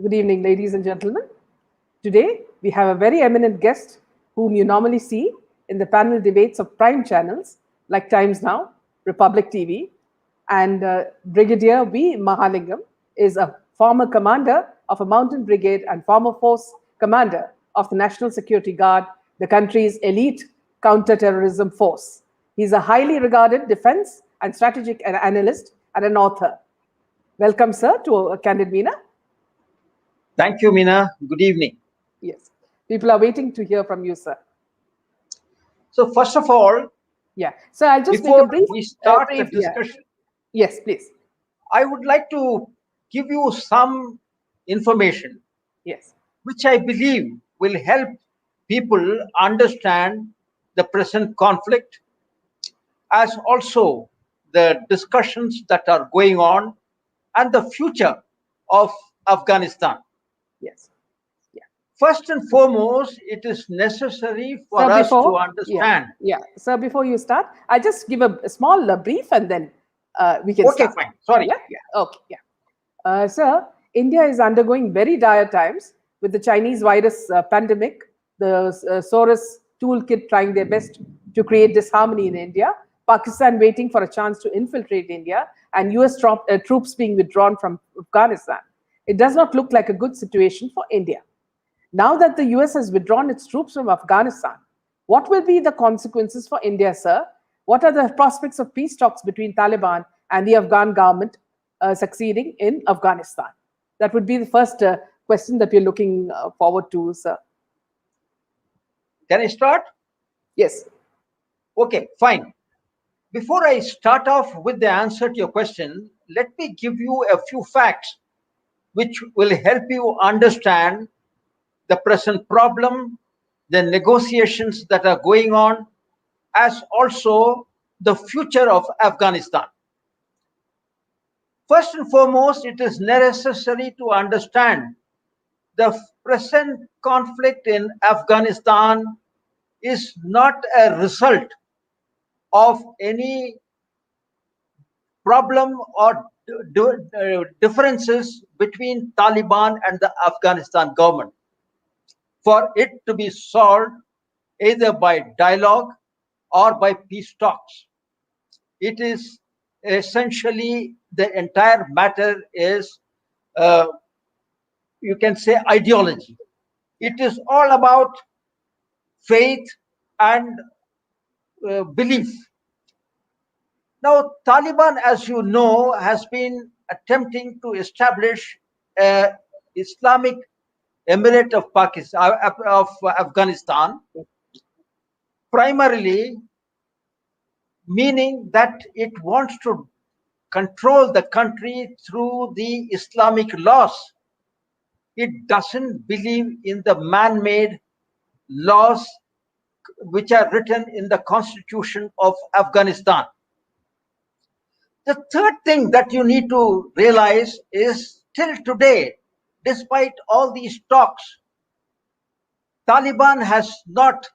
Good evening, ladies and gentlemen. Today, we have a very eminent guest whom you normally see in the panel debates of prime channels like Times Now, Republic TV, and Brigadier Mahalingam is a former commander of a mountain brigade and former force commander of the National Security Guard, the country's elite counter-terrorism force. He's a highly regarded defense and strategic analyst and an author. Welcome, sir, to Candid Meena. Thank you, Meena. Good evening. Yes, people are waiting to hear from you, sir. So, first of all, so I'll just before make a brief. We start the discussion. Yes, please. I would like to give you some information. Yes. Which I believe will help people understand the present conflict, as also the discussions that are going on and the future of Afghanistan. Yes. First and foremost, it is necessary for us to understand. So before you start, I'll just give a small brief and then we can start. Okay, fine. Sorry. Sir, India is undergoing very dire times with the Chinese virus pandemic, the Soros toolkit trying their best to create disharmony in India, Pakistan waiting for a chance to infiltrate India, and US troops being withdrawn from Afghanistan. It does not look like a good situation for India. Now that the US has withdrawn its troops from Afghanistan, what will be the consequences for India, sir? What are the prospects of peace talks between Taliban and the Afghan government succeeding in Afghanistan? That would be the first question that we're looking forward to, sir. Can I start? Yes. Okay, fine. Before I start off with the answer to your question, let me give you a few facts which will help you understand the present problem, the negotiations that are going on, as also the future of Afghanistan. First and foremost, it is necessary to understand the present conflict in Afghanistan is not a result of any problem or differences between Taliban and the Afghanistan government. For it to be solved either by dialogue or by peace talks. It is essentially, the entire matter is, you can say, ideology. It is all about faith and belief. Now, Taliban, as you know, has been attempting to establish an Islamic Emirate of Afghanistan, primarily meaning that it wants to control the country through the Islamic laws. It doesn't believe in the man-made laws which are written in the constitution of Afghanistan. The third thing that you need to realize is, till today, despite all these talks, Taliban has not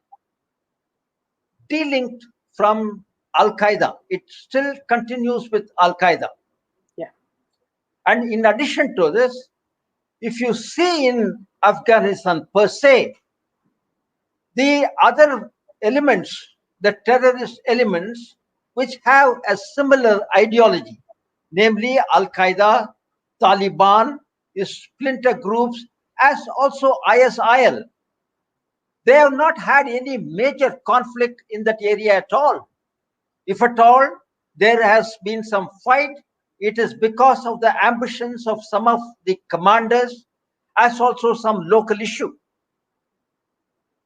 delinked from Al-Qaeda. It still continues with Al-Qaeda. And in addition to this, if you see in Afghanistan per se, the other elements, the terrorist elements, which have a similar ideology, namely Al-Qaeda, Taliban, splinter groups, as also ISIL. They have not had any major conflict in that area at all. If at all, there has been some fight, it is because of the ambitions of some of the commanders, as also some local issue.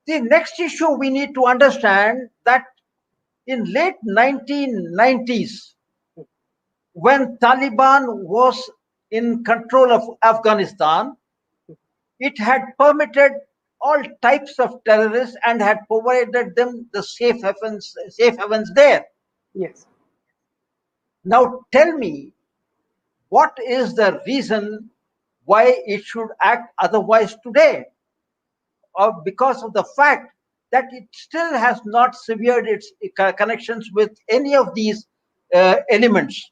The next issue we need to understand that in late 1990s, when Taliban was in control of Afghanistan, it had permitted all types of terrorists and had provided them the safe havens there. Yes. Now tell me, what is the reason why it should act otherwise today? Or because of the fact that it still has not severed its connections with any of these elements.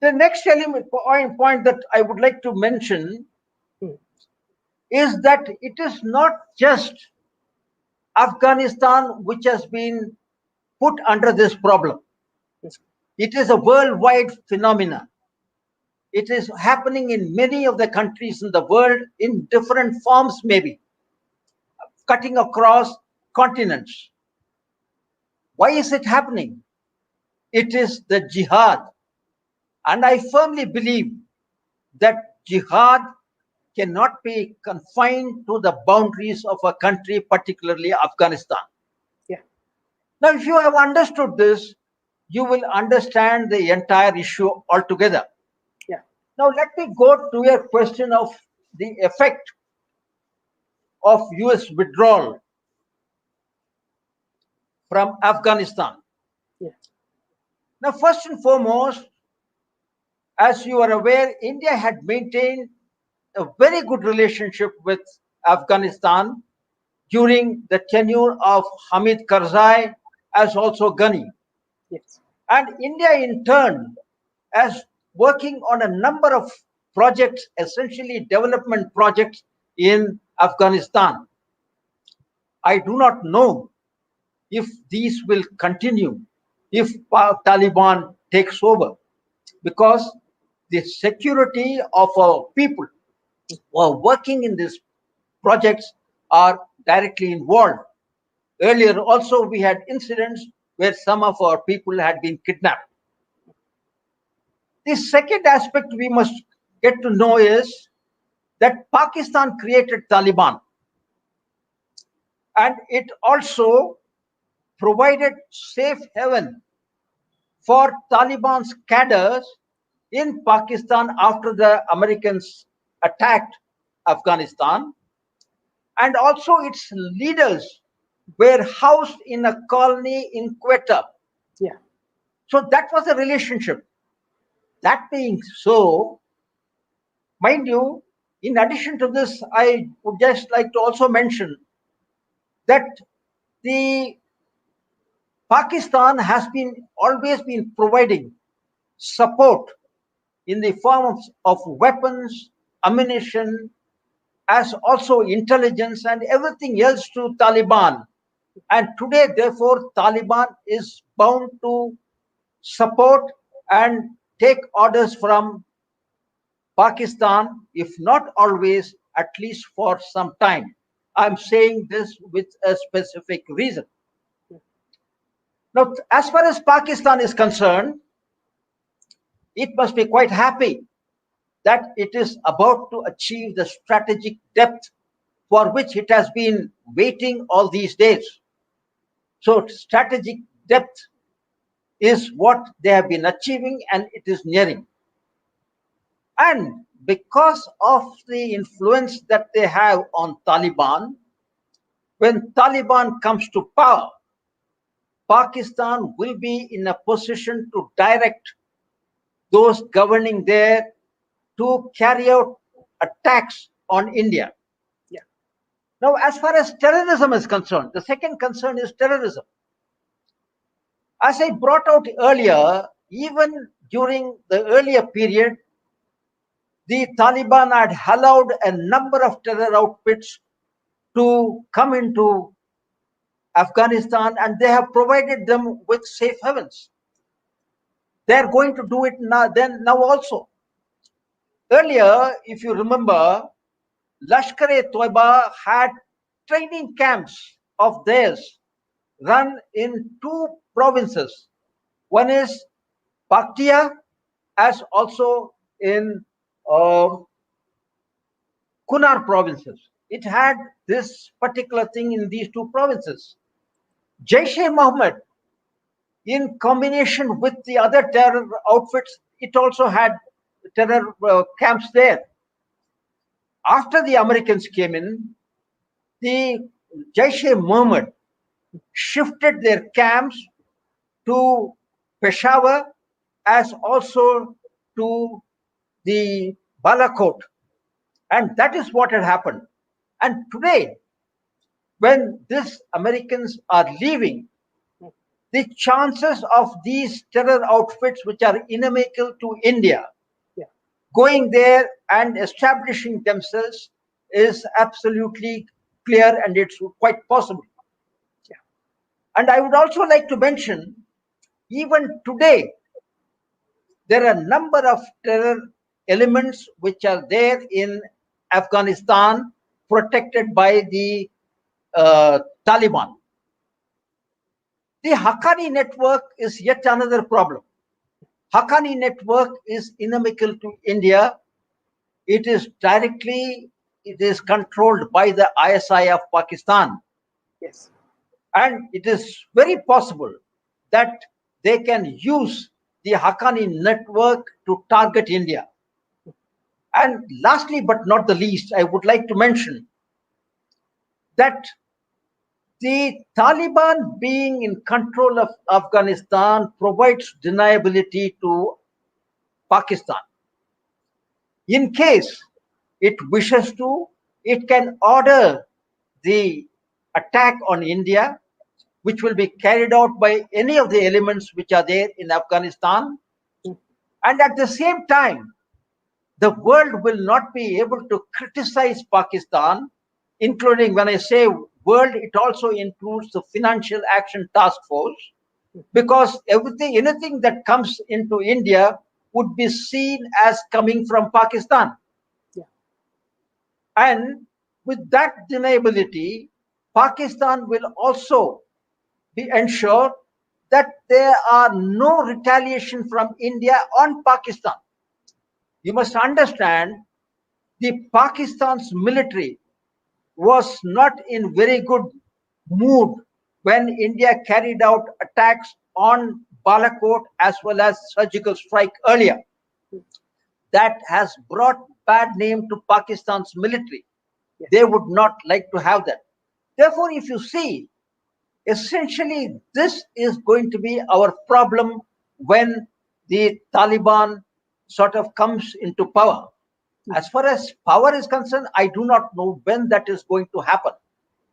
The next point that I would like to mention Hmm. is that it is not just Afghanistan which has been put under this problem. It is a worldwide phenomenon. It is happening in many of the countries in the world in different forms, maybe cutting across continents. Why is it happening? It is the jihad. And I firmly believe that jihad cannot be confined to the boundaries of a country, particularly Afghanistan. Yeah. Now, if you have understood this, you will understand the entire issue altogether. Yeah. Now, let me go to your question of the effect of US withdrawal from Afghanistan. Yeah. Now, first and foremost, as you are aware, India had maintained a very good relationship with Afghanistan during the tenure of Hamid Karzai as also Ghani. Yes. And India, in turn, as working on a number of projects, essentially development projects in Afghanistan. I do not know if these will continue if Taliban takes over, because the security of our people who are working in these projects are directly involved. Earlier also we had incidents where some of our people had been kidnapped. The second aspect we must get to know is that Pakistan created Taliban, and it also provided safe haven for Taliban's cadres in Pakistan after the Americans attacked Afghanistan, and also its leaders were housed in a colony in Quetta. Yeah. So that was a relationship. That being so, mind you, in addition to this, I would just like to also mention that the Pakistan has been always been providing support in the form of weapons, ammunition, as also intelligence and everything else to Taliban. And today, therefore, Taliban is bound to support and take orders from Pakistan, if not always, at least for some time. I'm saying this with a specific reason. Now, as far as Pakistan is concerned, it must be quite happy that it is about to achieve the strategic depth for which it has been waiting all these days. So, strategic depth is what they have been achieving and it is nearing. And because of the influence that they have on Taliban, when Taliban comes to power, Pakistan will be in a position to direct those governing there to carry out attacks on India. Yeah. Now, as far as terrorism is concerned, the second concern is terrorism. As I brought out earlier, even during the earlier period, the Taliban had allowed a number of terror outfits to come into Afghanistan and they have provided them with safe havens. They are going to do it now also. Earlier, if you remember, Lashkar-e-Toiba had training camps of theirs run in two provinces. One is Paktia, as also in Kunar provinces. It had this particular thing in these two provinces. Jaish-e-Mohammed, in combination with the other terror outfits, it also had terror camps there. After the Americans came in, the Jaish-e-Mohammed shifted their camps to Peshawar as also to the Balakot. And that is what had happened. And today, when these Americans are leaving, the chances of these terror outfits, which are inimical to India, going there and establishing themselves is absolutely clear, and it's quite possible. And I would also like to mention, even today, there are a number of terror elements which are there in Afghanistan, protected by the Taliban. The Haqqani network is yet another problem. Haqqani network is inimical to India. It is controlled by the ISI of Pakistan. Yes. And it is very possible that they can use the Haqqani network to target India. And lastly, but not the least, I would like to mention that the Taliban being in control of Afghanistan provides deniability to Pakistan. In case it wishes to, it can order the attack on India, which will be carried out by any of the elements which are there in Afghanistan. And at the same time, the world will not be able to criticize Pakistan, including, when I say world, it also includes the Financial Action Task Force, because anything that comes into India would be seen as coming from Pakistan. And with that deniability, Pakistan will also be ensured that there are no retaliation from India on Pakistan. You must understand, the Pakistan's military was not in very good mood when India carried out attacks on Balakot as well as surgical strike earlier. That has brought bad name to Pakistan's military. They would not like to have that. Therefore, if you see, essentially this is going to be our problem when the Taliban sort of comes into power. As far as power is concerned, I do not know when that is going to happen.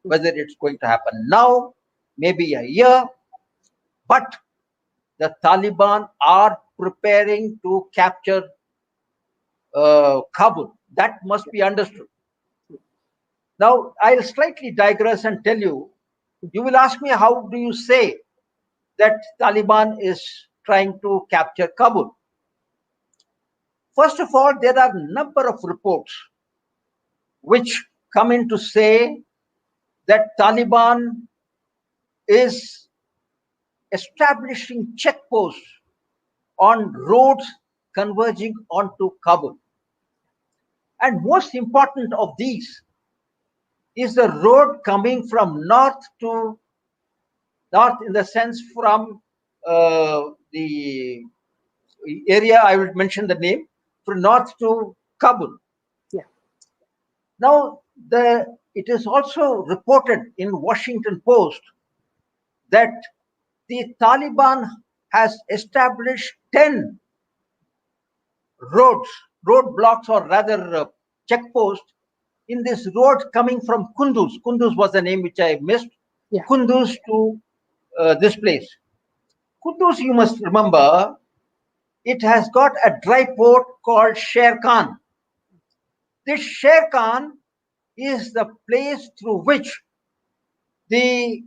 Whether it's going to happen now, maybe a year, but the Taliban are preparing to capture Kabul. That must be understood. Now, I'll slightly digress and tell you, you will ask me, how do you say that Taliban is trying to capture Kabul? First of all, there are a number of reports which come in to say that Taliban is establishing checkposts on roads converging onto Kabul. And most important of these is the road coming from north in the sense from the area, I will mention the name, from north to Kabul. Now, it is also reported in Washington Post that the Taliban has established 10 roadblocks, or rather checkposts, in this road coming from Kunduz. Kunduz was the name which I missed. Kunduz to this place. Kunduz, you must remember, it has got a dry port called Sher Khan. This Sher Khan is the place through which the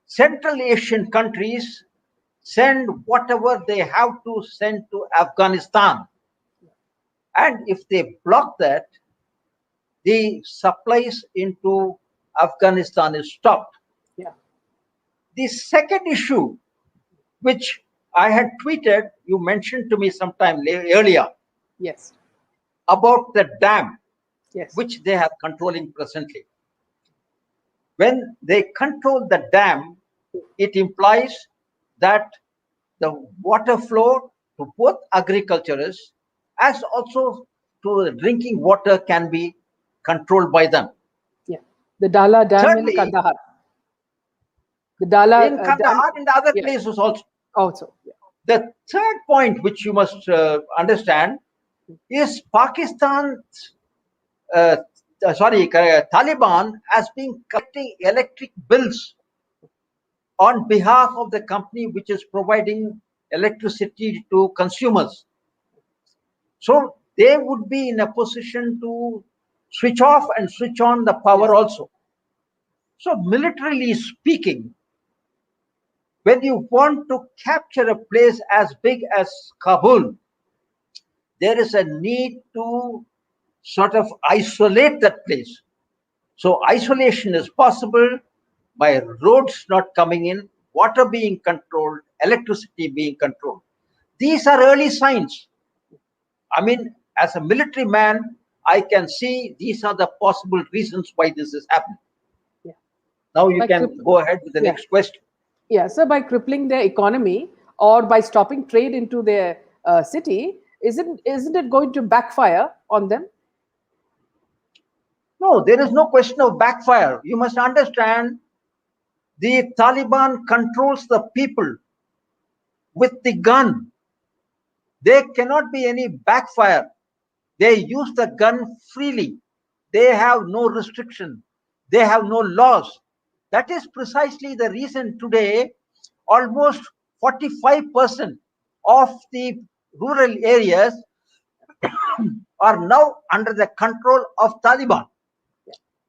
Central Asian countries send whatever they have to send to Afghanistan. And if they block that, the supplies into Afghanistan is stopped. The second issue, which I had tweeted, you mentioned to me sometime earlier, about the dam, which they are controlling presently. When they control the dam, it implies that the water flow to both agriculturists as also to the drinking water can be controlled by them. The Dala Dam. Thirdly, in Kandahar. The Dala in Kandahar and other places also. The third point which you must understand is Taliban has been collecting electric bills on behalf of the company which is providing electricity to consumers. So they would be in a position to switch off and switch on the power also. So militarily speaking, when you want to capture a place as big as Kabul, there is a need to sort of isolate that place. So isolation is possible by roads not coming in, water being controlled, electricity being controlled. These are early signs. I mean, as a military man, I can see these are the possible reasons why this is happening. Yeah. Now you can go ahead with the next question. Yeah, so by crippling their economy or by stopping trade into their city, isn't it going to backfire on them? No, there is no question of backfire. You must understand the Taliban controls the people with the gun. There cannot be any backfire. They use the gun freely. They have no restriction. They have no laws. That is precisely the reason today almost 45% of the rural areas are now under the control of Taliban.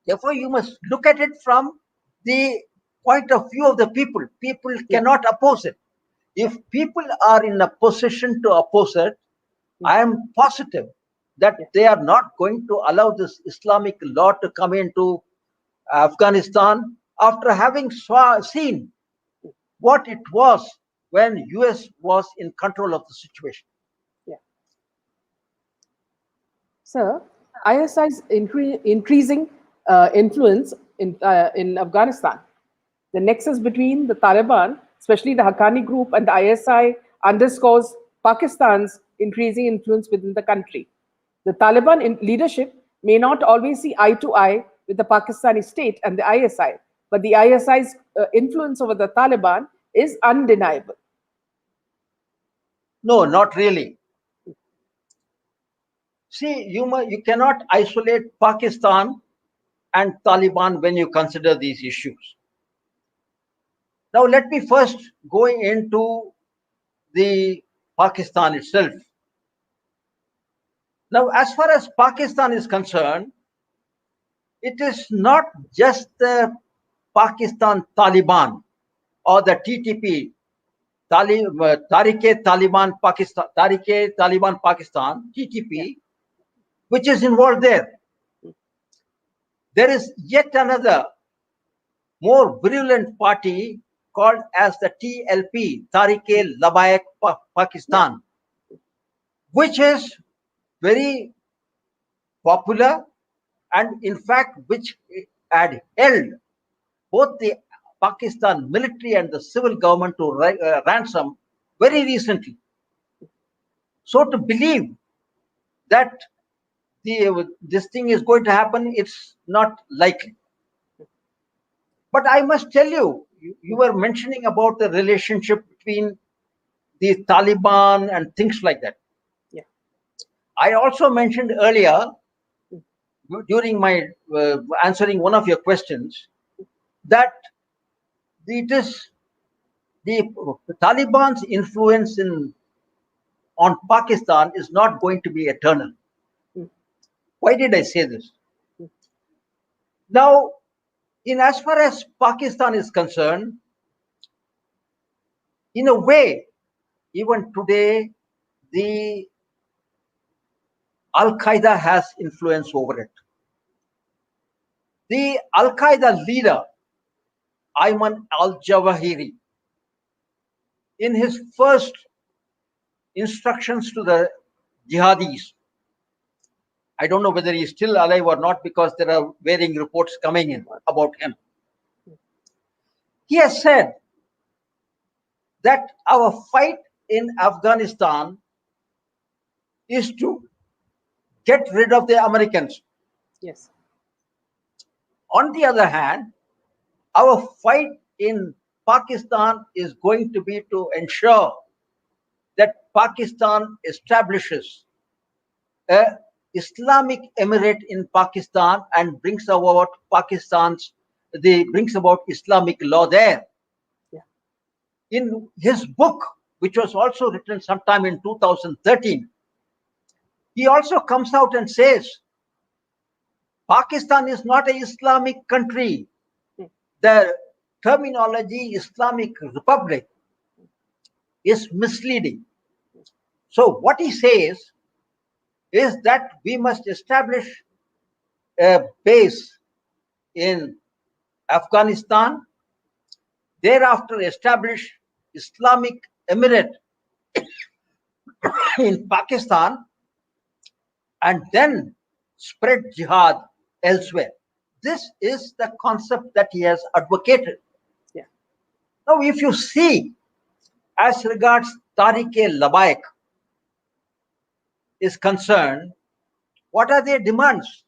Therefore, you must look at it from the point of view of the people. People cannot oppose it. If people are in a position to oppose it, I am positive that they are not going to allow this Islamic law to come into Afghanistan after having seen what it was when US was in control of the situation. Yeah. Sir, ISI's increasing influence in Afghanistan. The nexus between the Taliban, especially the Haqqani group, and the ISI underscores Pakistan's increasing influence within the country. The Taliban leadership may not always see eye to eye with the Pakistani state and the ISI, but the ISI's influence over the Taliban is undeniable. No, not really. See, you cannot isolate Pakistan and Taliban when you consider these issues. Now, let me first go into the Pakistan itself. Now, as far as Pakistan is concerned, it is not just the Pakistan Taliban or the TTP, Taliban Pakistan, TTP, which is involved there. There is yet another more virulent party called as the TLP, Tehrik-e-Labbaik Pakistan, which is very popular and in fact which had held both the Pakistan military and the civil government to ransom very recently. So to believe that this thing is going to happen, it's not likely. But I must tell you, you were mentioning about the relationship between the Taliban and things like that. Yeah. I also mentioned earlier during my answering one of your questions that it is the Taliban's influence on Pakistan is not going to be eternal. Why did I say this? Now, in as far as Pakistan is concerned, in a way, even today, the Al-Qaeda has influence over it. The Al-Qaeda leader, Ayman al-Zawahiri, in his first instructions to the jihadis, I don't know whether he's still alive or not because there are varying reports coming in about him. He has said that our fight in Afghanistan is to get rid of the Americans. Yes. On the other hand, our fight in Pakistan is going to be to ensure that Pakistan establishes a Islamic emirate in Pakistan and brings about Islamic law there. Yeah. in his book, which was also written sometime in 2013, he also comes out and says, Pakistan is not an Islamic country. The terminology Islamic Republic is misleading. So what he says is that we must establish a base in Afghanistan, thereafter establish Islamic Emirate in Pakistan, and then spread jihad elsewhere. This is the concept that he has advocated. Yeah. Now, if you see, as regards Tariq-e-Labbaik is concerned, what are their demands?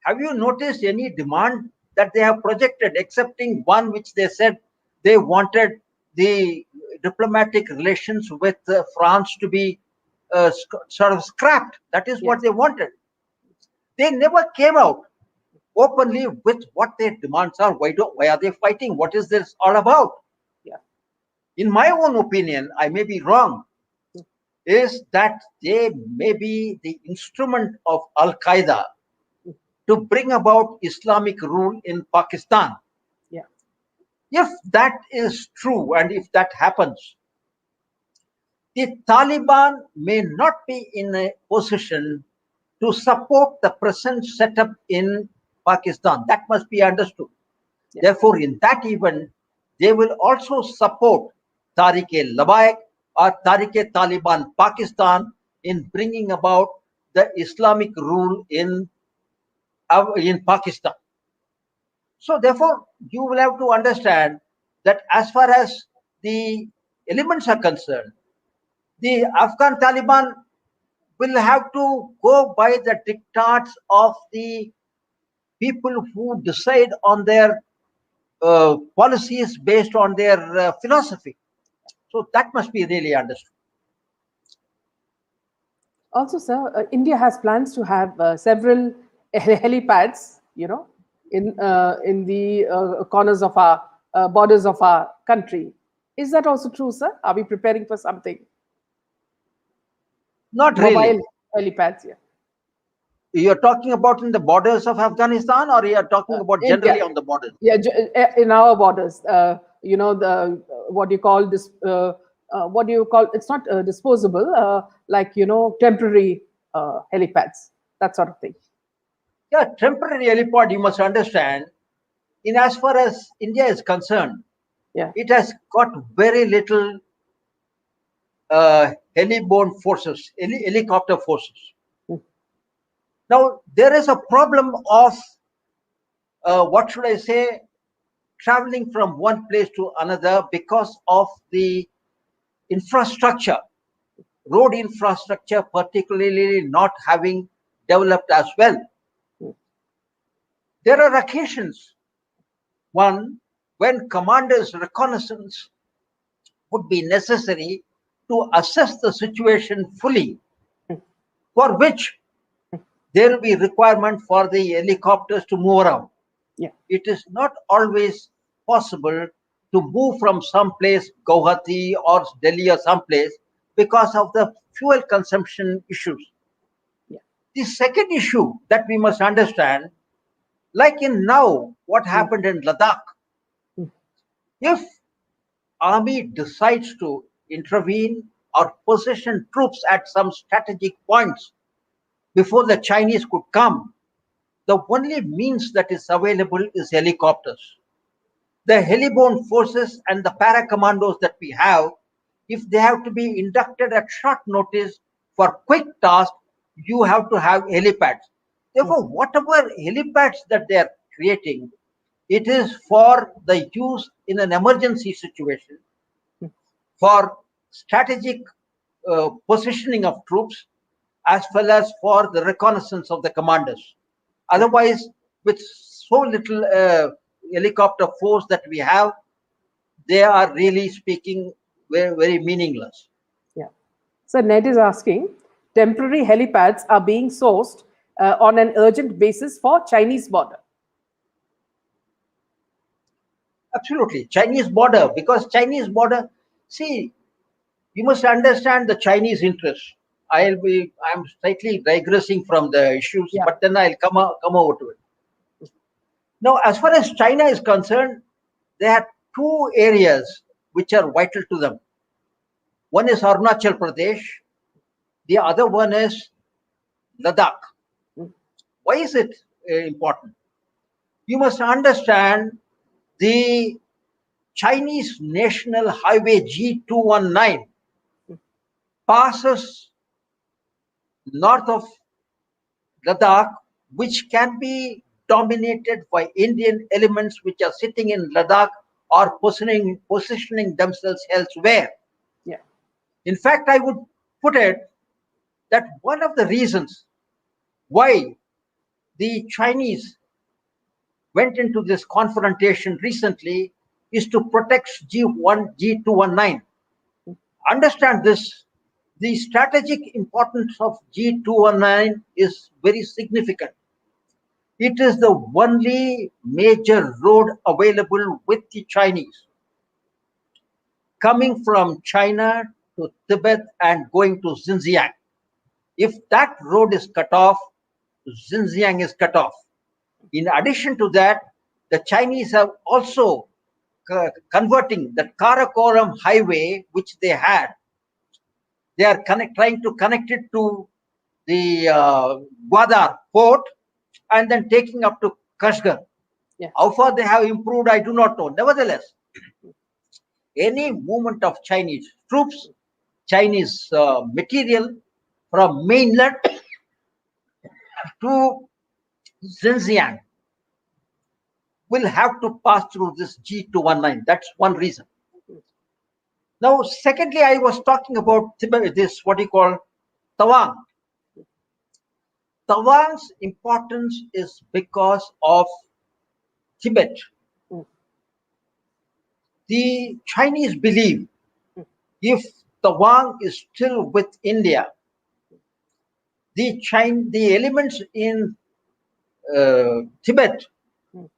Have you noticed any demand that they have projected, excepting one which they said they wanted the diplomatic relations with France to be sort of scrapped? That is what they wanted. They never came out openly with what their demands are. Why are they fighting? What is this all about? Yeah. In my own opinion, I may be wrong, is that they may be the instrument of Al-Qaeda to bring about Islamic rule in Pakistan. Yeah. If that is true, and if that happens, the Taliban may not be in a position to support the present setup in Pakistan. That must be understood. Yeah. Therefore, in that event, they will also support Tariq-e-Labbaik or Tariq-e-Taliban Pakistan in bringing about the Islamic rule in Pakistan. So therefore, you will have to understand that as far as the elements are concerned, the Afghan Taliban will have to go by the diktats of the people who decide on their policies based on their philosophy. So that must be really understood. Also, sir, India has plans to have several helipads, in the corners of our borders of our country. Is that also true, sir? Are we preparing for something? Not Mobile really. helipads, yeah. You're talking about in the borders of Afghanistan, or you're talking about generally India. on the borders? Yeah, in our borders, the what do you call this? What do you call? It's not disposable, like temporary helipads, that sort of thing. Yeah, temporary helipad, you must understand, in as far as India is concerned, Yeah. it has got very little heliborne forces, helicopter forces. Now, there is a problem of, what should I say, traveling from one place to another because of the infrastructure, road infrastructure, particularly not having developed as well. There are occasions, one, when commanders' reconnaissance would be necessary to assess the situation fully, for which there will be requirement for the helicopters to move around. Yeah. It is not always possible to move from some place, Guwahati or Delhi or some place, because of the fuel consumption issues. Yeah. The second issue that we must understand, like in now, what happened in Ladakh, if army decides to intervene or position troops at some strategic points before the Chinese could come, the only means that is available is helicopters. The heliborne forces and the para commandos that we have, if they have to be inducted at short notice for quick tasks, you have to have helipads. Therefore, whatever helipads that they are creating, it is for the use in an emergency situation, for strategic positioning of troops, as well as for the reconnaissance of the commanders. Otherwise, with so little helicopter force that we have, they are really speaking very, very meaningless. Yeah. So Ned is asking, temporary helipads are being sourced on an urgent basis for Chinese border. Absolutely. Chinese border, because Chinese border, see, you must understand the Chinese interest. I'm slightly digressing from the issues, Yeah. but then I'll come over to it. Now, as far as China is concerned, they have two areas which are vital to them. One is Arunachal Pradesh, the other one is Ladakh. Mm. Why is it important? You must understand the Chinese National Highway G219 passes north of Ladakh, which can be dominated by Indian elements which are sitting in Ladakh or positioning themselves elsewhere. Yeah. In fact, I would put it that one of the reasons why the Chinese went into this confrontation recently is to protect G219. Understand this, the strategic importance of G219 is very significant. It is the only major road available with the Chinese, coming from China to Tibet and going to Xinjiang. If that road is cut off, Xinjiang is cut off. In addition to that, the Chinese have also converting the Karakoram highway, which they had. They are trying to connect it to the Gwadar port and then taking up to Kashgar. Yeah. How far they have improved, I do not know. Nevertheless, any movement of Chinese troops, Chinese material from mainland to Xinjiang will have to pass through this G219. That's one reason. Now, secondly, I was talking about this, what you call Tawang. Tawang's importance is because of Tibet. Mm. The Chinese believe Mm. if Tawang is still with India, the elements in Tibet Mm.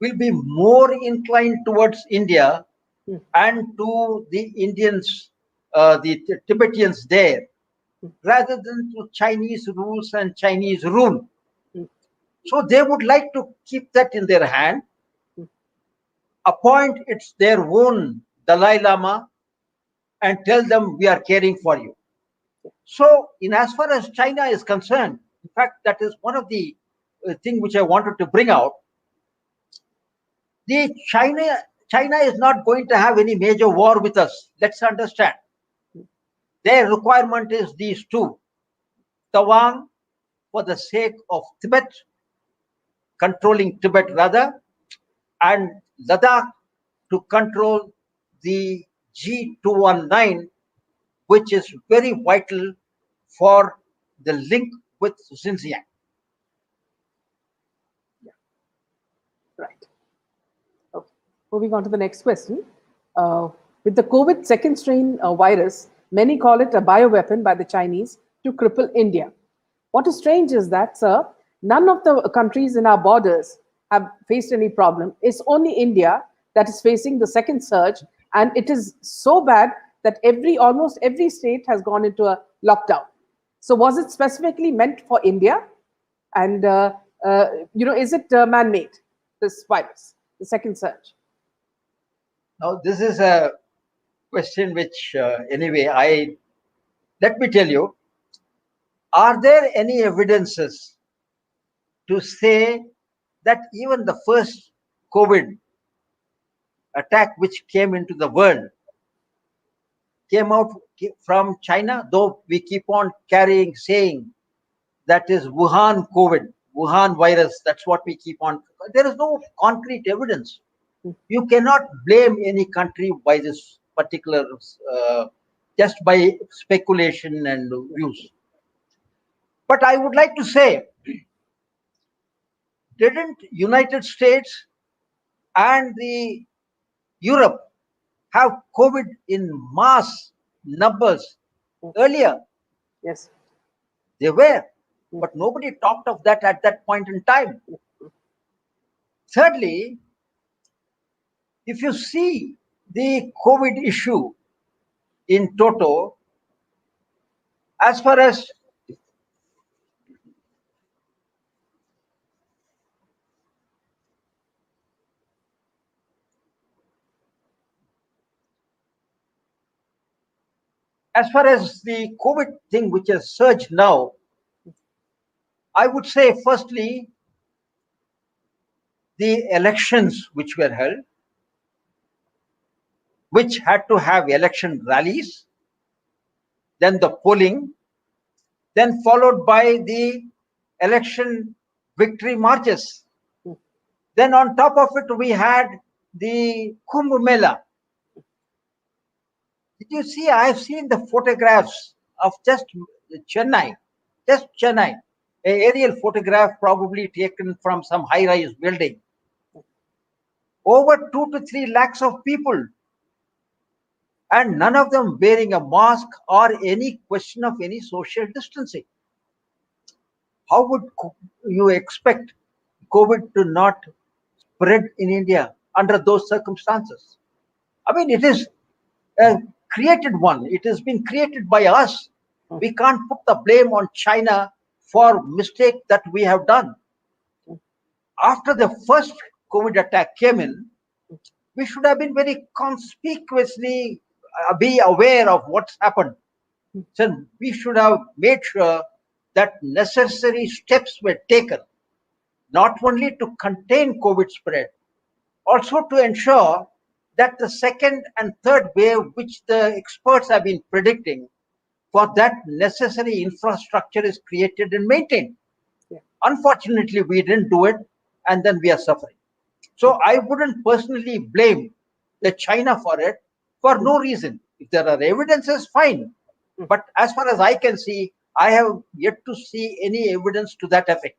will be more inclined towards India Mm. and to the Indians, the Tibetans there, Mm. rather than to Chinese rules and Chinese rule. Mm. So they would like to keep that in their hand, Mm. appoint it's their own Dalai Lama, and tell them we are caring for you. So, in as far as China is concerned, in fact, that is one of the thing which I wanted to bring out. The China is not going to have any major war with us. Let's understand. Their requirement is these two: Tawang for the sake of Tibet, controlling Tibet rather, and Ladakh to control the G219, which is very vital for the link with Xinjiang. Right. Okay. Moving on to the next question. With the COVID second strain virus, many call it a bioweapon by the Chinese to cripple India. What is strange is that, sir, none of the countries in our borders have faced any problem. It's only India that is facing the second surge, and it is so bad that almost every state has gone into a lockdown. So, was it specifically meant for India? And is it man-made, this virus, the second surge? Now, this is a question which, anyway, let me tell you, are there any evidences to say that even the first COVID attack which came into the world came out from China, though we keep on saying that is Wuhan COVID, Wuhan virus, that's what we keep on. There is no concrete evidence. You cannot blame any country by this particular, just by speculation and views. But I would like to say, didn't United States and the Europe have COVID in mass numbers earlier? Yes. They were, but nobody talked of that at that point in time. Thirdly, if you see the COVID issue in toto, as far as the COVID thing which has surged now, I would say firstly the elections which were held, which had to have election rallies, then the polling, then followed by the election victory marches. Then on top of it, we had the Kumbh Mela. Did you see? I've seen the photographs of just Chennai, an aerial photograph probably taken from some high-rise building. Over 2 to 3 lakhs of people, and none of them wearing a mask or any question of any social distancing. How would you expect COVID to not spread in India under those circumstances? I mean, it is a created one. It has been created by us. We can't put the blame on China for mistake that we have done. After the first COVID attack came in, we should have been very conspicuously be aware of what's happened. So we should have made sure that necessary steps were taken, not only to contain COVID spread, also to ensure that the second and third wave, which the experts have been predicting, for that necessary infrastructure is created and maintained. Yeah. Unfortunately, we didn't do it, and then we are suffering. So I wouldn't personally blame the China for it for no reason. If there are evidences, fine. But as far as I can see, I have yet to see any evidence to that effect.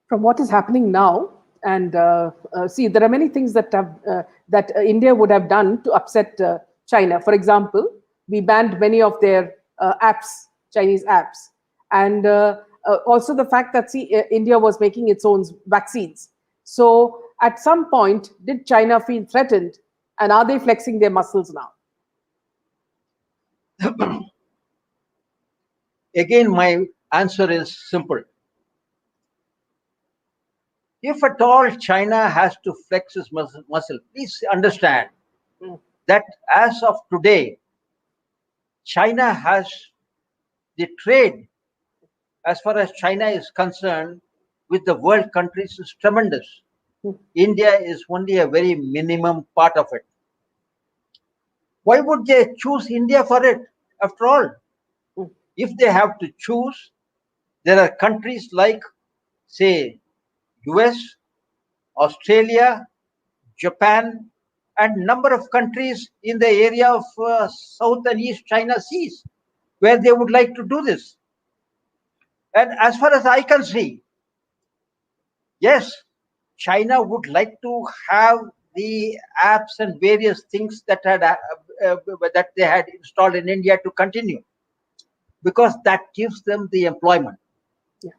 From what is happening now, and see, there are many things that India would have done to upset China. For example, we banned many of their apps, Chinese apps, and also the fact that India was making its own vaccines. So at some point, did China feel threatened, and are they flexing their muscles now? Again, my answer is simple. If at all China has to flex its muscle, please understand that as of today, China has the trade, as far as China is concerned, with the world countries is tremendous. India is only a very minimum part of it. Why would they choose India for it, after all? If they have to choose, there are countries like, say, US, Australia, Japan, and number of countries in the area of South and East China Seas, where they would like to do this. And as far as I can see, yes, China would like to have the apps and various things that they had installed in India to continue, because that gives them the employment. Yeah.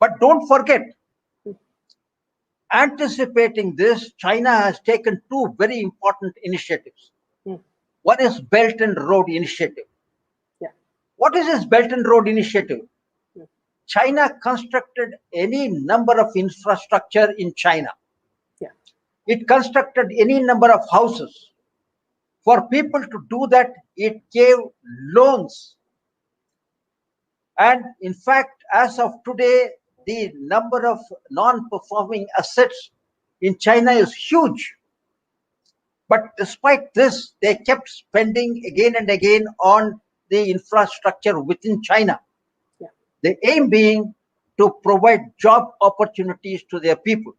But don't forget, anticipating this, China has taken two very important initiatives. One is Belt and Road Initiative. Yeah. What is this Belt and Road Initiative? China constructed any number of infrastructure in China. Yeah. It constructed any number of houses. For people to do that, it gave loans. And in fact, as of today, the number of non-performing assets in China is huge. But despite this, they kept spending again and again on the infrastructure within China. Yeah. The aim being to provide job opportunities to their people.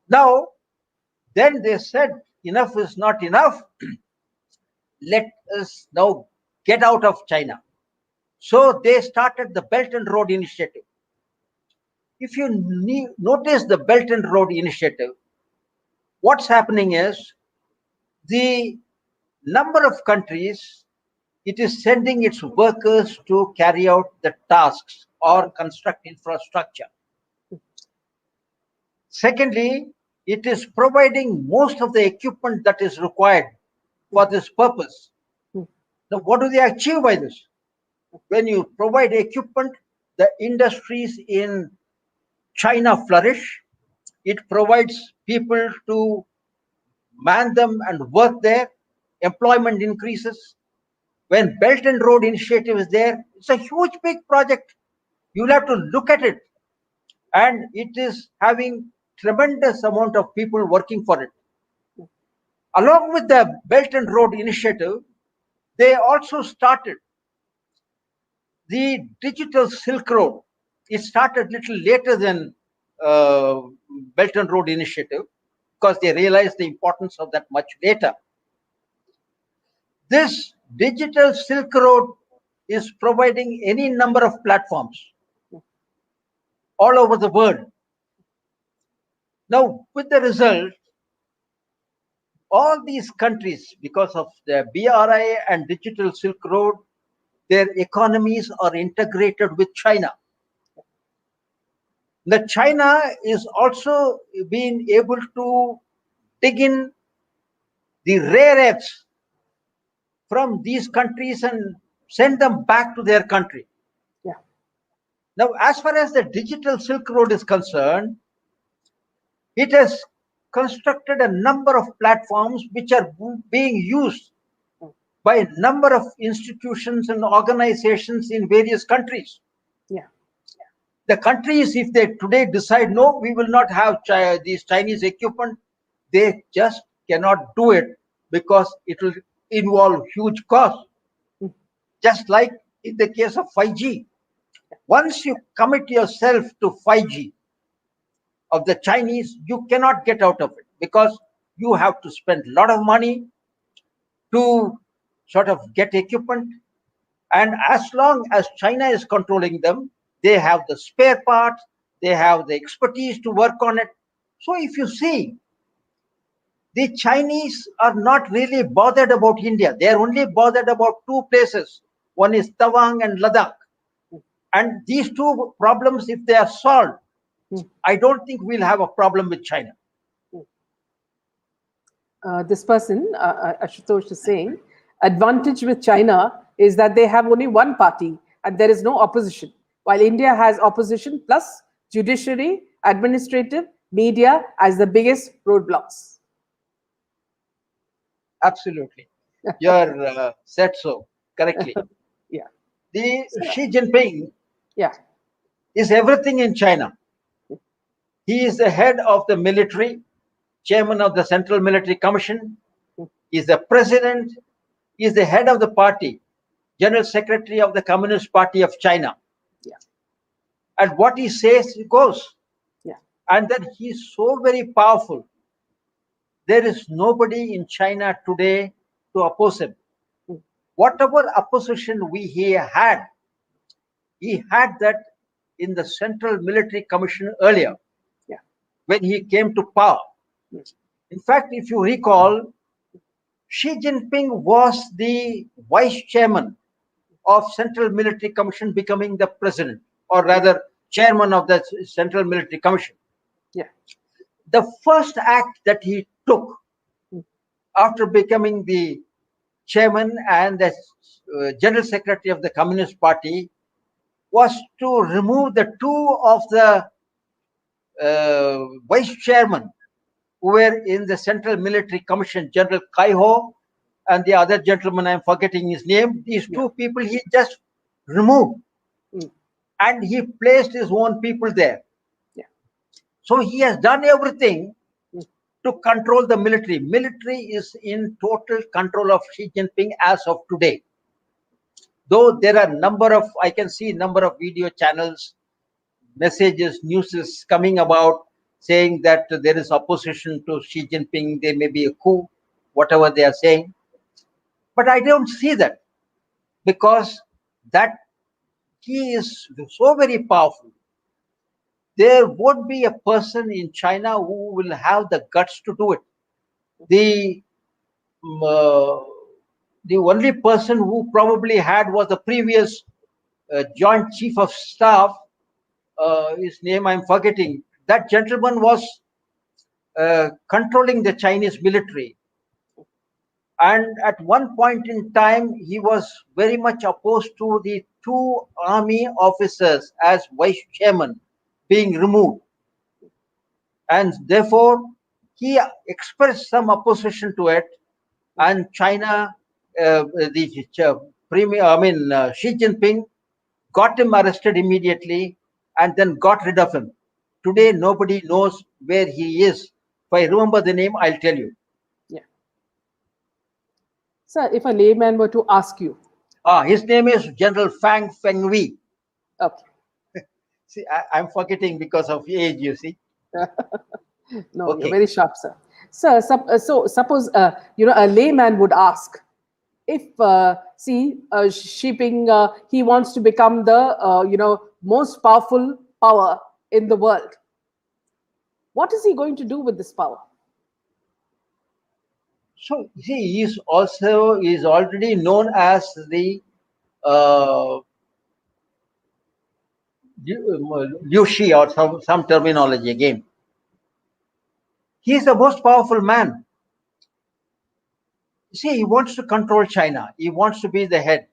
Now, then they said, enough is not enough. Let us now get out of China. So they started the Belt and Road Initiative. If you notice the Belt and Road Initiative, what's happening is the number of countries, it is sending its workers to carry out the tasks or construct infrastructure. Secondly, it is providing most of the equipment that is required for this purpose. Now, what do they achieve by this? When you provide equipment, the industries in China flourish. It provides people to man them and work there. Employment increases. When Belt and Road Initiative is there, it's a huge, big project. You'll have to look at it. And it is having tremendous amount of people working for it. Along with the Belt and Road Initiative, they also started the digital Silk Road. It started little later than Belt and Road Initiative because they realized the importance of that much later. This digital Silk Road is providing any number of platforms all over the world. Now, with the result, all these countries, because of the BRI and digital Silk Road, their economies are integrated with China. The China is also being able to dig in the rare earths from these countries and send them back to their country. Yeah. Now, as far as the digital Silk Road is concerned, it has constructed a number of platforms which are being used by a number of institutions and organizations in various countries. Yeah. The countries, if they today decide, no, we will not have these Chinese equipment, they just cannot do it because it will involve huge costs. Just like in the case of 5G. Once you commit yourself to 5G of the Chinese, you cannot get out of it because you have to spend a lot of money to sort of get equipment. And as long as China is controlling them, they have the spare parts, they have the expertise to work on it. So if you see, the Chinese are not really bothered about India. They are only bothered about two places. One is Tawang and Ladakh. And these two problems, if they are solved, I don't think we'll have a problem with China. This person, Ashutosh, is saying, advantage with China is that they have only one party and there is no opposition, while India has opposition plus judiciary, administrative, media as the biggest roadblocks. Absolutely. You're said so correctly. Yeah. The Xi Jinping Yeah. is everything in China. He is the head of the military, chairman of the Central Military Commission, he is the president, he is the head of the party, general secretary of the Communist Party of China. Yeah. And what he says goes. Yeah. And that he is so very powerful. There is nobody in China today to oppose him. Whatever opposition he had that in the Central Military Commission earlier, when he came to power. In fact, if you recall, Xi Jinping was the vice chairman of Central Military Commission becoming the president, or rather chairman of the Central Military Commission. Yeah. The first act that he took after becoming the chairman and the general secretary of the Communist Party was to remove the two of the vice chairman who were in the Central Military Commission, General Kaiho and the other gentleman, I'm forgetting his name. These two people he just removed and he placed his own people there. Yeah. So he has done everything to control the military. Military is in total control of Xi Jinping as of today. Though there are I can see number of video channels, messages, news coming about saying that there is opposition to Xi Jinping, there may be a coup, whatever they are saying. But I don't see that because that he is so very powerful. There won't be a person in China who will have the guts to do it. The only person who probably had was the previous Joint Chief of Staff. His name I'm forgetting. that gentleman was controlling the Chinese military. And at one point in time, he was very much opposed to the two army officers as vice chairman being removed. And therefore, he expressed some opposition to it. And China, Xi Jinping got him arrested immediately and then got rid of him. Today, nobody knows where he is. If I remember the name, I'll tell you. Yeah. Sir, if a layman were to ask you. His name is General Fang Fenghui. Okay. See, I'm forgetting because of age, you see. No, Okay. you're very sharp, sir. Sir, so suppose, a layman would ask, if, Xi Jinping, he wants to become the, most powerful power in the world, what is he going to do with this power? So, see, he is already known as the Liu Shi, or some terminology again. He is the most powerful man. See, he wants to control China. He wants to be the head.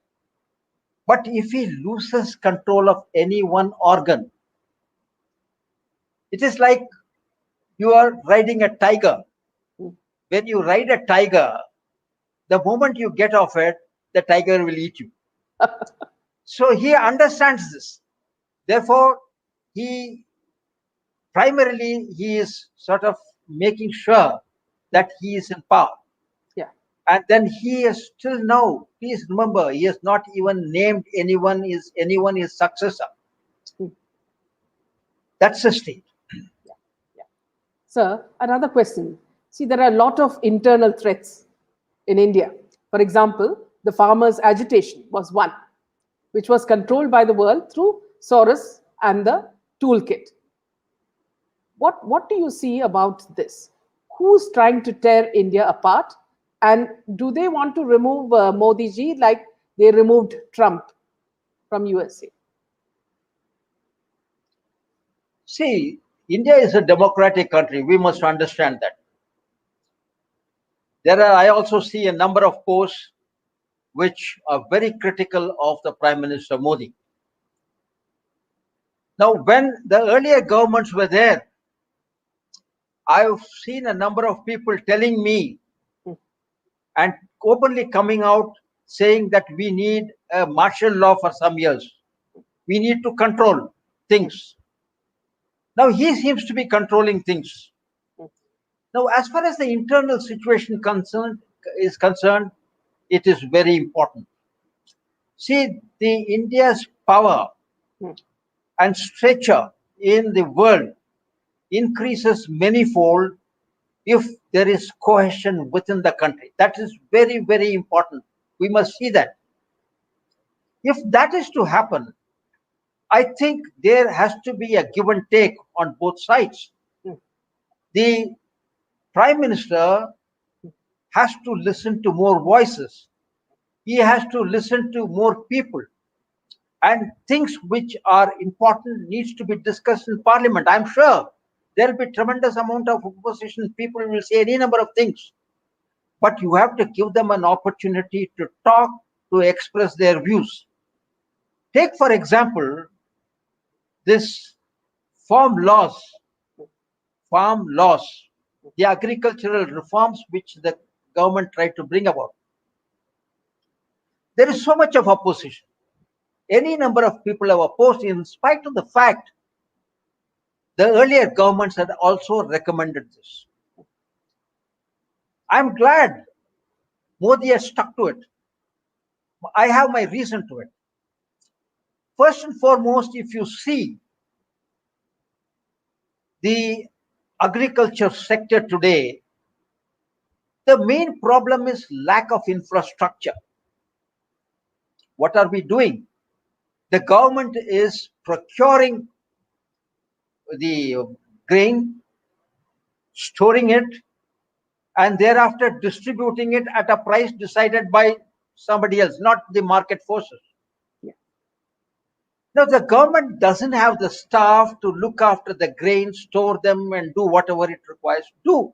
But if he loses control of any one organ, it is like you are riding a tiger. When you ride a tiger, the moment you get off it, the tiger will eat you. So he understands this. Therefore, he is sort of making sure that he is in power. Yeah. And then he is still now, please remember, he has not even named anyone his successor. That's the state. Yeah. Yeah. Sir, another question. See, there are a lot of internal threats in India. For example, the farmers' agitation was one, which was controlled by the world through Soros and the toolkit. What do you see about this? Who's trying to tear India apart? And do they want to remove Modi ji like they removed Trump from USA? See, India is a democratic country. We must understand that. I also see a number of posts which are very critical of the Prime Minister Modi. Now, when the earlier governments were there, I've seen a number of people telling me and openly coming out saying that we need a martial law for some years. We need to control things. Now, he seems to be controlling things. Now, as far as the internal situation is concerned, it is very important. See, the India's power and stature in the world increases manifold if there is cohesion within the country. That is very, very important. We must see that. If that is to happen, I think there has to be a give and take on both sides. The Prime Minister has to listen to more voices. He has to listen to more people. And things which are important needs to be discussed in Parliament. I'm sure there will be tremendous amount of opposition. People will say any number of things. But you have to give them an opportunity to talk, to express their views. Take, for example, this farm laws, the agricultural reforms which the government tried to bring about. There is so much of opposition. Any number of people have opposed, in spite of the fact the earlier governments had also recommended this. I'm glad Modi has stuck to it. I have my reason to it. First and foremost, if you see the agriculture sector today, the main problem is lack of infrastructure. What are we doing? The government is procuring the grain, storing it, and thereafter distributing it at a price decided by somebody else, not the market forces. Yeah. Now, the government doesn't have the staff to look after the grains, store them, and do whatever it requires to do.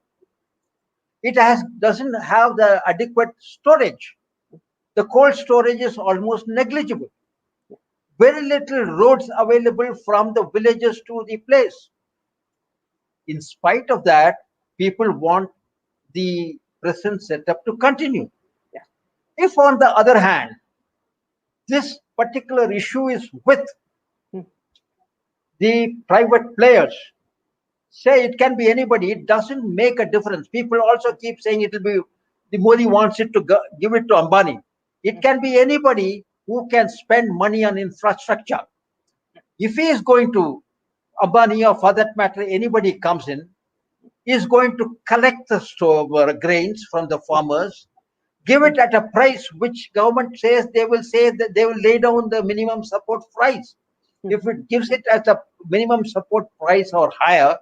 It doesn't have the adequate storage. The cold storage is almost negligible. Very little roads available from the villages to the place. In spite of that, people want the present setup to continue. Yeah. If, on the other hand, this particular issue is with the private players, say it can be anybody, it doesn't make a difference. People also keep saying it will be the Modi wants it to give it to Ambani. It can be anybody who can spend money on infrastructure. If he is going to Ambani, or for that matter, anybody comes in, is going to collect the grains from the farmers, give it at a price which government says they will lay down the minimum support price. If it gives it at a minimum support price or higher,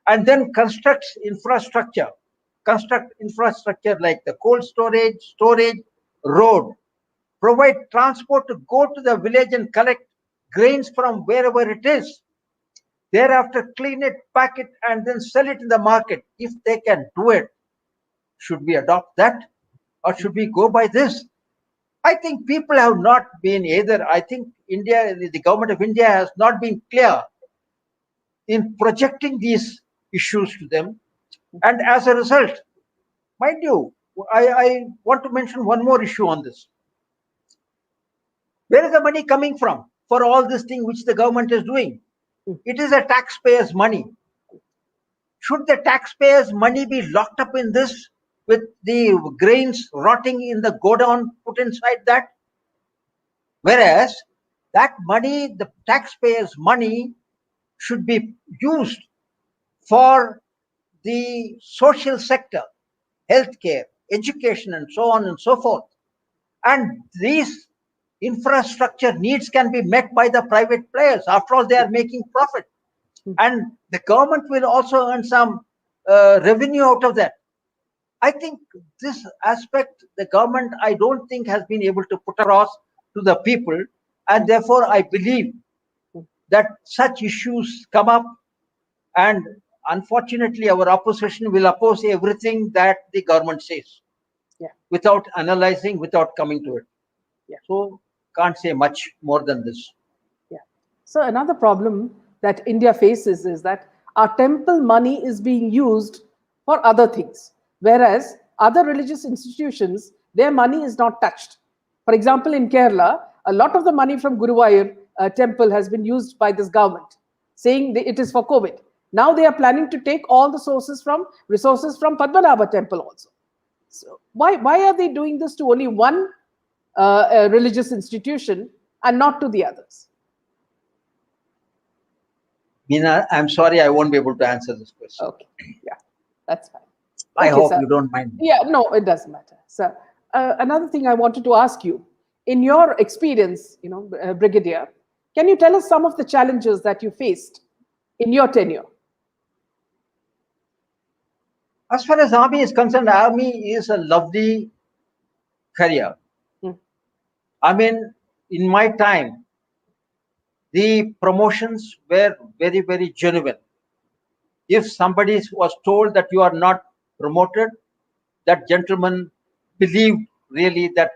and then construct infrastructure like the cold storage, road, provide transport to go to the village and collect grains from wherever it is. Thereafter, clean it, pack it, and then sell it in the market. If they can do it, should we adopt that, or should we go by this? I think people have not been either. I think the government of India has not been clear in projecting these issues to them. And as a result, mind you, I want to mention one more issue on this. Where is the money coming from for all this thing which the government is doing? It is a taxpayer's money. Should the taxpayer's money be locked up in this, with the grains rotting in the godown put inside that? Whereas that money, the taxpayer's money, should be used for the social sector, healthcare, education, and so on and so forth. And these infrastructure needs can be met by the private players. After all, they are making profit. And the government will also earn some revenue out of that. I think this aspect, the government, I don't think has been able to put across to the people. And therefore, I believe that such issues come up, and unfortunately, our opposition will oppose everything that the government says, without analyzing, without coming to it. So, can't say much more than this. So another problem that India faces is that our temple money is being used for other things, whereas other religious institutions, their money is not touched. For example, in Kerala, a lot of the money from Guruvayur temple has been used by this government, saying that it is for COVID. Now they are planning to take all the resources from Padmanabha temple also. So why are they doing this to only one religious institution and not to the others? Meena, I'm sorry, I won't be able to answer this question. Okay, yeah, that's fine. I hope you don't mind. Yeah, no, it doesn't matter. So another thing I wanted to ask you, in your experience, Brigadier, can you tell us some of the challenges that you faced in your tenure? As far as army is concerned, army is a lovely career. I mean, in my time, the promotions were very, very genuine. If somebody was told that you are not promoted, that gentleman believed really that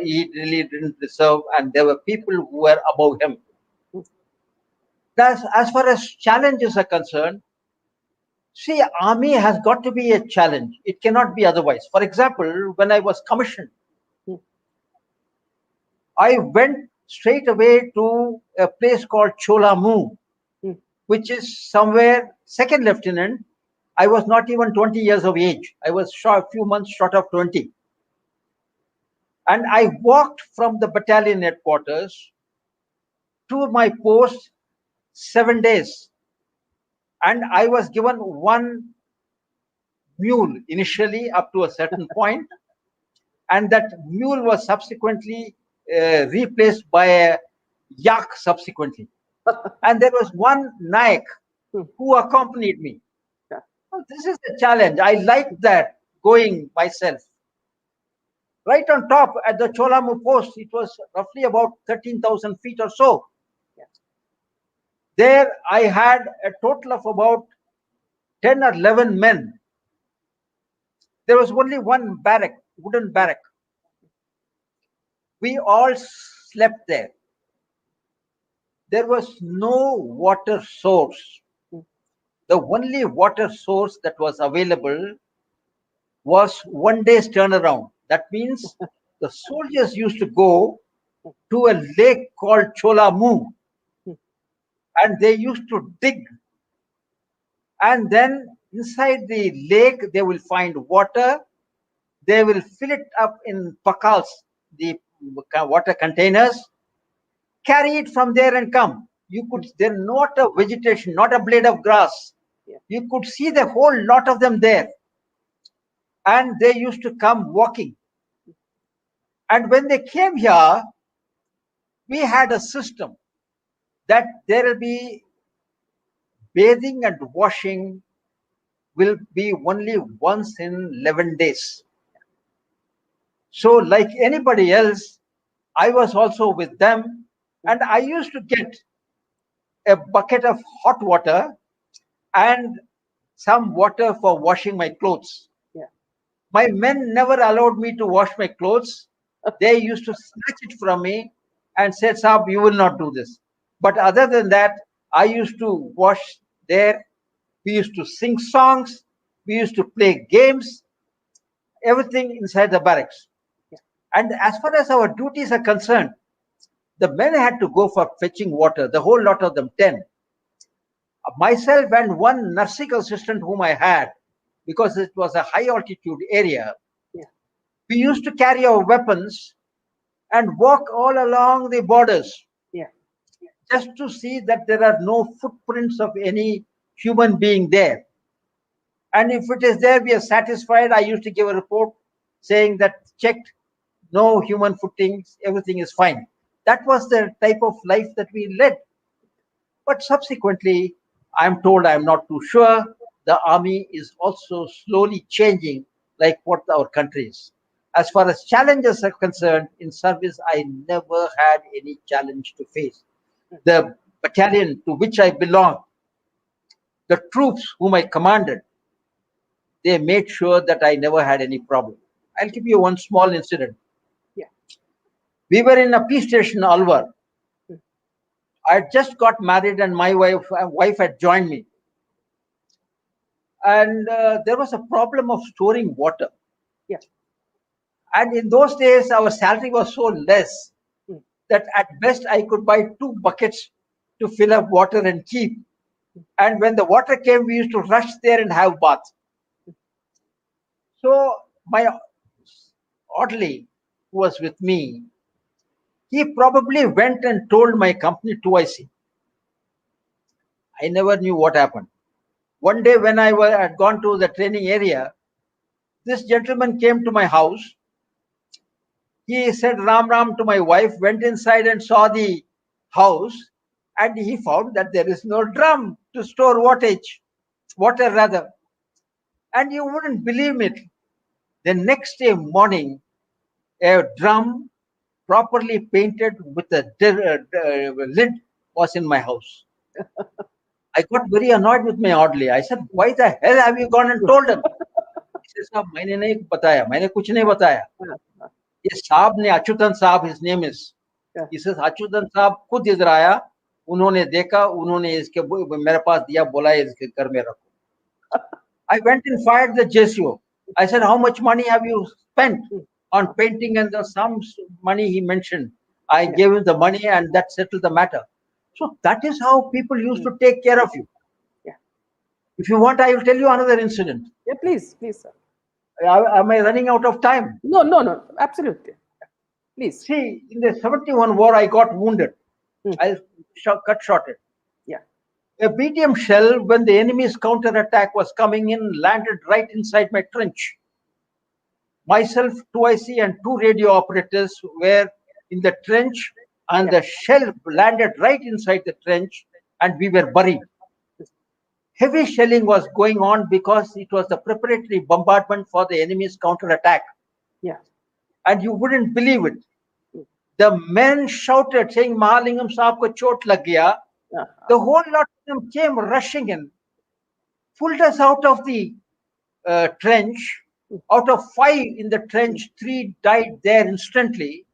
he really didn't deserve, and there were people who were above him. As far as challenges are concerned, see, army has got to be a challenge. It cannot be otherwise. For example, when I was commissioned, I went straight away to a place called Cholamu, which is somewhere second lieutenant. I was not even 20 years of age. I was a few months short of 20. And I walked from the battalion headquarters to my post 7 days. And I was given one mule initially up to a certain point, and that mule was subsequently replaced by a yak subsequently. And there was one Naik who accompanied me. Well, this is a challenge. I like that, going myself. right on top at the Cholamu post. It was roughly about 13,000 feet or so. Yeah. There I had a total of about 10 or 11 men. There was only one barrack, wooden barrack. We all slept there. There was no water source. Mm. The only water source that was available was one day's turnaround. That means the soldiers used to go to a lake called Cholamu, Mm. and they used to dig, and then inside the lake they will find water. They will fill it up in pakals, the water containers, carry it from there and come. You could, there not a vegetation, not a blade of grass. Yeah. You could see the whole lot of them there. And they used to come walking. And when they came here, we had a system that there will be bathing and washing will be only once in 11 days. So, like anybody else, I was also with them, and I used to get a bucket of hot water and some water for washing my clothes. Yeah. My men never allowed me to wash my clothes. They used to snatch it from me and said, Saab, you will not do this. But other than that, I used to wash there. We used to sing songs. We used to play games, everything inside the barracks. Yeah. And as far as our duties are concerned, the men had to go for fetching water, the whole lot of them, 10. Myself and one nursing assistant whom I had, because it was a high altitude area, Yeah. we used to carry our weapons and walk all along the borders Yeah. just to see that there are no footprints of any human being there. And if it is there, we are satisfied. I used to give a report saying that checked, no human footings, everything is fine. That was the type of life that we led. But subsequently, I'm told, I'm not too sure, the army is also slowly changing like what our country is. As far as challenges are concerned, in service, I never had any challenge to face. The battalion to which I belonged, the troops whom I commanded, they made sure that I never had any problem. I'll give you one small incident. Yeah. We were in a peace station, Alwar. Mm. I had just got married and my wife had joined me. And there was a problem of storing water. Yeah. And in those days, our salary was so less Mm. that at best I could buy 2 buckets to fill up water and keep. And when the water came, we used to rush there and have bath. So my orderly who was with me, he probably went and told my company 2IC. I never knew what happened. One day when had gone to the training area, this gentleman came to my house. He said Ram Ram to my wife, went inside and saw the house, and he found that there is no drum to store water rather. And you wouldn't believe it. The next day morning, a drum properly painted with a lid was in my house. I got very annoyed with my orderly. I said, why the hell have you gone and told him? He says, "Saab, मैंने नहीं बताया, मैंने कुछ नहीं बताया." ये साहब ने, अच्युतन साहब, his name is. He says, Achuthan साहब खुद इधर आया, उन्होंने देखा, उन्होंने इसके मेरे पास दिया, बोला इसके घर में रखो. I went and fired the JCO. I said, how much money have you spent on painting? And some money he mentioned. I gave him the money and that settled the matter. So that is how people used to take care of you. Yeah. If you want, I will tell you another incident. Yeah, please, sir. Am I running out of time? No, absolutely. Please. See, in the 71 war, I got wounded. I'll cut short it. Yeah. A BTM shell, when the enemy's counterattack was coming in, landed right inside my trench. Myself, 2IC, and 2 radio operators were in the trench, and the shell landed right inside the trench, and we were buried. Heavy shelling was going on because it was the preparatory bombardment for the enemy's counterattack. Yeah. and you wouldn't believe it. The men shouted, saying, Mahalingam Saab ko chot lag gaya. The whole lot of them came rushing in, pulled us out of the trench. Out of 5 in the trench, 3 died there instantly.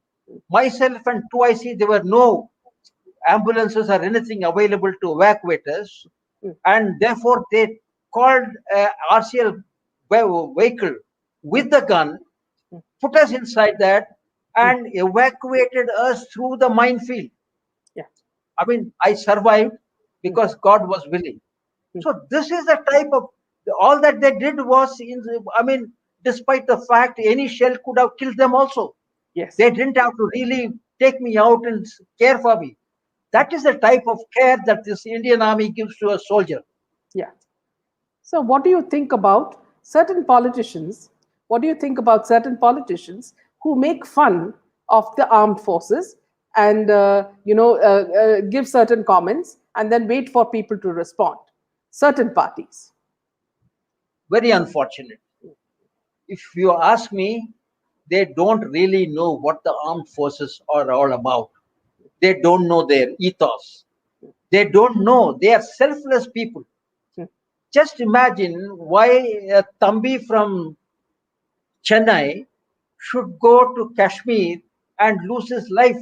Myself and 2 IC, there were no ambulances or anything available to evacuate us. And therefore, they called RCL vehicle with the gun, put us inside that, and evacuated us through the minefield. Yeah. I mean, I survived because God was willing. So this is the type of, all that they did was, despite the fact any shell could have killed them also. Yes. They didn't have to really take me out and care for me. That is the type of care that this Indian Army gives to a soldier. Yeah. So what do you think about certain politicians? What do you think about certain politicians who make fun of the armed forces and give certain comments and then wait for people to respond? Certain parties. Very unfortunate. If you ask me, they don't really know what the armed forces are all about. They don't know their ethos. They don't know. They are selfless people. Just imagine why a Tambi from Chennai should go to Kashmir and lose his life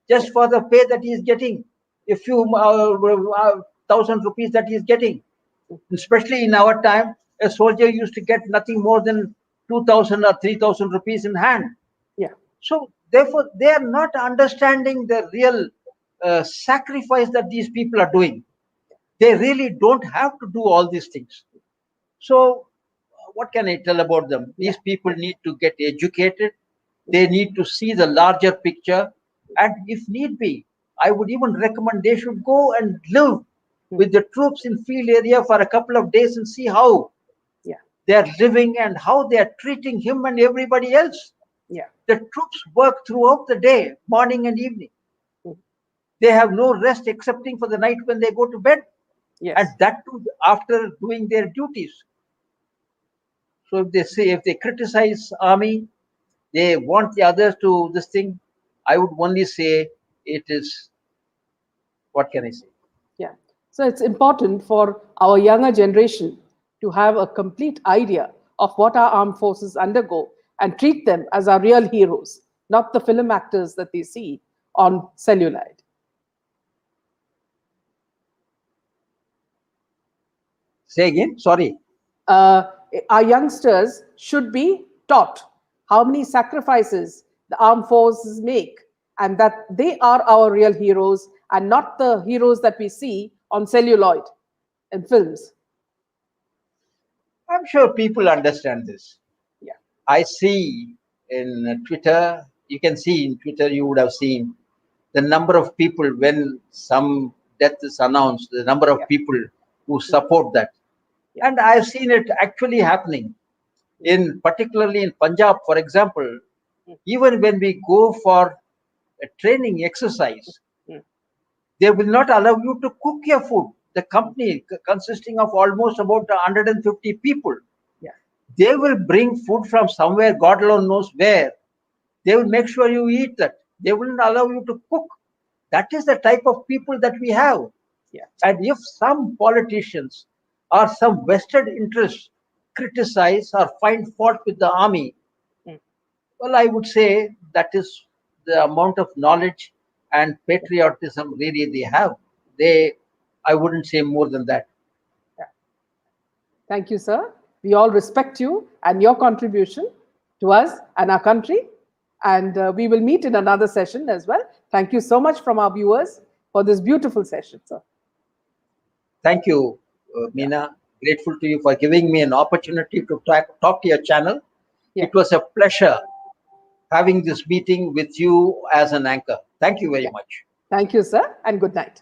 just for the pay that he is getting, a few thousand rupees that he is getting. Especially in our time, a soldier used to get nothing more than 2,000 or 3,000 rupees in hand. Yeah. So therefore, they are not understanding the real sacrifice that these people are doing. They really don't have to do all these things. So what can I tell about them? These people need to get educated. They need to see the larger picture. And if need be, I would even recommend they should go and live with the troops in field area for a couple of days and see how they are living and how they are treating him and everybody else. Yeah. The troops work throughout the day, morning and evening. They have no rest excepting for the night when they go to bed. Yes. And that too after doing their duties. So if they criticize army, they want the others to this thing, I would only say it is, what can I say? Yeah. So it's important for our younger generation to have a complete idea of what our armed forces undergo and treat them as our real heroes, not the film actors that they see on celluloid. Say again, sorry. Our youngsters should be taught how many sacrifices the armed forces make and that they are our real heroes and not the heroes that we see on celluloid and films. I'm sure people understand this. Yeah. I see in Twitter, you can see in Twitter, you would have seen the number of people when some death is announced, the number of people who support that. And I've seen it actually happening. Particularly in Punjab, for example, even when we go for a training exercise, they will not allow you to cook your food. The company consisting of almost about 150 people, they will bring food from somewhere, God alone knows where. They will make sure you eat that. They will not allow you to cook. That is the type of people that we have. And if some politicians or some vested interests criticize or find fault with the army, well, I would say that is the amount of knowledge and patriotism really they have. I wouldn't say more than that. Thank you, sir. We all respect you and your contribution to us and our country. And we will meet in another session as well. Thank you so much from our viewers for this beautiful session, sir. Thank you, Meena. Grateful to you for giving me an opportunity to talk to your channel. It was a pleasure having this meeting with you as an anchor. Thank you very much. Thank you, sir, and good night.